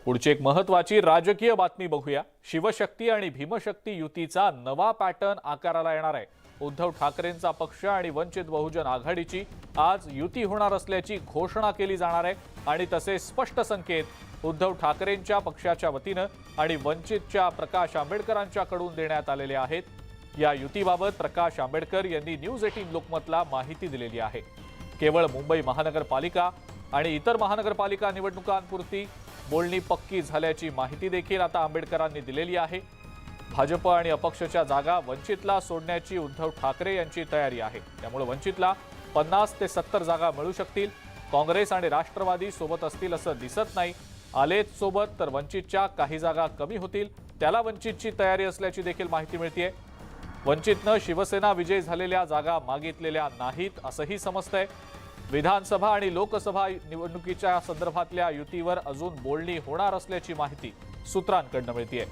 पुढची एक महत्त्वाची राजकीय बातमी बघूया। शिवशक्ती आणि भीमशक्ती युतीचा नवा पॅटर्न आकाराला येणार आहे। उद्धव ठाकरेंचा पक्ष आणि वंचित बहुजन आघाडीची आज युती होणार असल्याची घोषणा केली जाणार आहे आणि तसे स्पष्ट संकेत उद्धव ठाकरेंच्या पक्षाच्या वतीने आणि वंचितच्या प्रकाश आंबेडकरांच्याकडून देण्यात आलेले आहेत। या युतीबाबत प्रकाश आंबेडकर यांनी न्यूज 18 लोकमतला माहिती दिलेली आहे। केवळ मुंबई महानगरपालिका आणि इतर महानगरपालिका निवडणुकांपुरती बोलणी पक्की झाल्याची माहिती देखील आता आंबेडकरांनी दिलेली आहे। भाजप आणि अपक्षच्या जागा वंचितला सोडण्याची उद्धव ठाकरे यांची तयारी आहे। त्यामुळे वंचितला 50 ते 70 जागा मिळू शकतील। काँग्रेस आणि राष्ट्रवादी सोबत असतील असं दिसत नाही। आलेत सोबत तर वंचितच्या काही जागा कमी होतील, त्याला वंचितची तयारी असल्याची देखील माहिती मिळतेय। वंचितनं शिवसेना विजय झालेल्या जागा मागितलेल्या नाहीत असंही समजतंय। विधानसभा आणि लोकसभा निवडणुकीच्या संदर्भातल्या युतीवर अजून बोलणी होणार असल्याची माहिती सूत्रांकडून मिळतेय।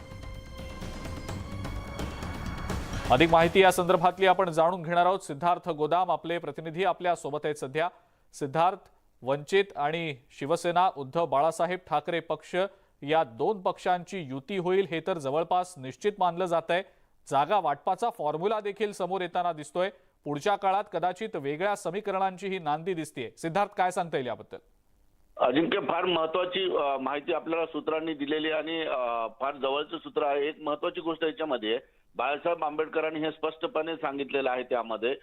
अधिक माहिती या संदर्भातली आपण जाणून घेणार आहोत। सिद्धार्थ गोदाम आपले प्रतिनिधी आपल्या सोबत आहेत सध्या। सिद्धार्थ, वंचित आणि शिवसेना उद्धव बाळासाहेब ठाकरे पक्ष या दोन पक्षांची युती होईल हे तर जवळपास निश्चित मानलं जातंय। जागा वाटपाचा फॉर्म्युला देखील समोर येताना दिसतोय। पुढच्या काळात कदाचित वेगळ्या समीकरणांची ही नांदी दिसतेय। सिद्धार्थ, काय सांगता येईल याबद्दल? अजिंक्य, फार महत्वाची माहिती आपल्याला सूत्रांनी दिलेली आणि फार जवळचं सूत्र आहे। एक महत्वाची गोष्ट याच्यामध्ये बाळासाहेब आंबेडकरांनी हे स्पष्टपणे सांगितलेलं आहे त्यामध्ये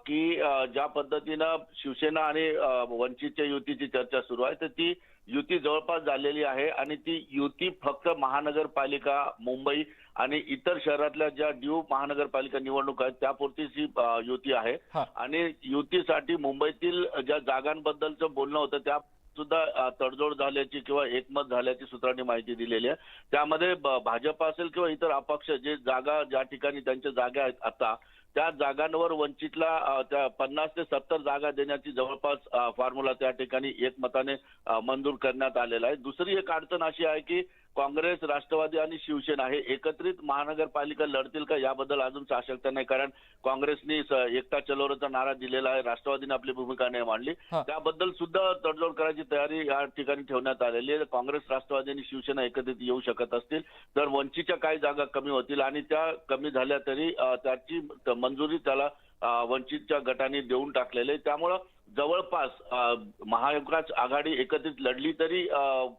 की ज्या पद्धतीनं शिवसेना आणि वंचितच्या युतीची चर्चा सुरू आहे तर ती युती जवळपास झालेली आहे आणि ती युती फक्त महानगरपालिका मुंबई आणि इतर शहरातल्या ज्या ड्यू महानगरपालिका निवडणूक आहेत त्यापुरतीच ही युती आहे। आणि युतीसाठी मुंबईतील ज्या जागांबद्दलचं बोलणं होतं त्या सुद्धा तडजोड झाल्याची किंवा एकमत झाल्याची सूत्रांनी माहिती दिलेली आहे। त्यामध्ये भाजप असेल किंवा इतर अपक्ष जे जागा ज्या ठिकाणी त्यांच्या जागा आहेत आता त्या जागांवर वंचितला त्या 50 ते 70 जागा देण्याची जवळपास फॉर्म्युला त्या ठिकाणी एकमताने मंजूर करण्यात आलेला आहे। दुसरी एक अडचण अशी आहे की काँग्रेस, राष्ट्रवादी आणि शिवसेना हे एकत्रित महानगरपालिका लढतील का याबद्दल अजून साशंकता नाही, कारण काँग्रेसने एकता चलोरेचा नारा दिलेला आहे, राष्ट्रवादीने आपली भूमिका नाही मांडली। त्याबद्दल सुद्धा तडजोड करायची तयारी या ठिकाणी ठेवण्यात आलेली आहे। काँग्रेस, राष्ट्रवादी आणि शिवसेना एकत्रित येऊ शकत असतील तर वंचितच्या काही जागा कमी होतील आणि त्या कमी झाल्या तरी त्याची मंजुरी त्याला वंचितच्या गटाने देऊन टाकलेले। त्यामुळे जवळपास महाविकास आघाडी एकत्रित लढली तरी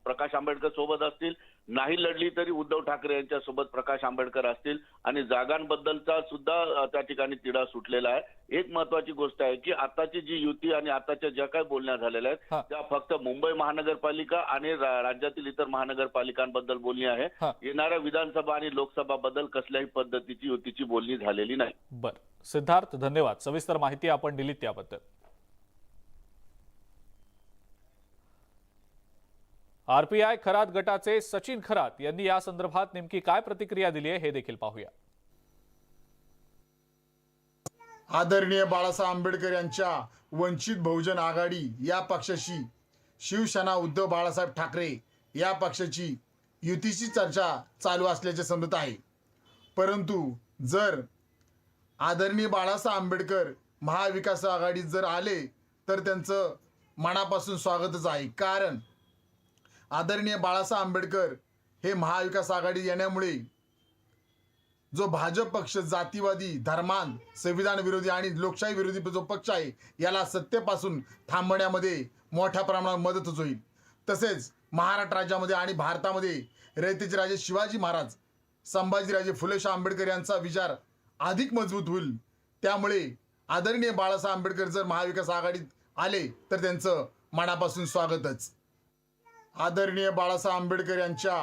प्रकाश आंबेडकर सोबत असतील, नाही लढली तरी उद्धव ठाकरे यांच्या सोबत प्रकाश आंबेडकर असतील आणि जागांबद्दलचा सुद्धा त्या ठिकाणी तिढा सुटलेला आहे। एक महत्वाची गोष्ट आहे की आताची जी युती आणि आताच्या ज्या काही बोलण्या झालेल्या आहेत त्या फक्त मुंबई महानगरपालिका आणि राज्यातील इतर महानगरपालिकांबद्दल बोलणी आहे। येणाऱ्या विधानसभा आणि लोकसभा बद्दल कसल्याही पद्धतीची युतीची बोलणी झालेली नाही। बरं सिद्धार्थ, धन्यवाद। सविस्तर माहिती आपण दिलीत त्याबद्दल। आरपीआय खरात गटाचे सचिन खरात यांनी या संदर्भात नेमकी काय प्रतिक्रिया दिली आहे हे देखील पाहूया। आदरणीय बाळासाहेब आंबेडकर यांच्या वंचित बहुजन आघाडी या पक्षाशी शिवसेना उद्धव बाळासाहेब ठाकरे या पक्षाची युतीची चर्चा चालू असल्याचे समजत आहे। परंतु जर आदरणीय बाळासाहेब आंबेडकर महाविकास आघाडीत जर आले तर त्यांचं मनापासून स्वागतच आहे, कारण आदरणीय बाळासाहेब आंबेडकर हे महाविकास आघाडीत येण्यामुळे जो भाजप पक्ष जातीवादी, धर्मांध, संविधान विरोधी आणि लोकशाही विरोधी जो पक्ष आहे याला सत्तेपासून थांबवण्यामध्ये मोठ्या प्रमाणात मदतच होईल। तसेच महाराष्ट्र राज्यामध्ये आणि भारतामध्ये रयतेचे राजे शिवाजी महाराज, संभाजीराजे फुलेशाह आंबेडकर यांचा विचार अधिक मजबूत होईल। त्यामुळे आदरणीय बाळासाहेब आंबेडकर जर महाविकास आघाडीत आले तर त्यांचं मनापासून स्वागतच। आदरणीय बाळासाहेब आंबेडकर यांच्या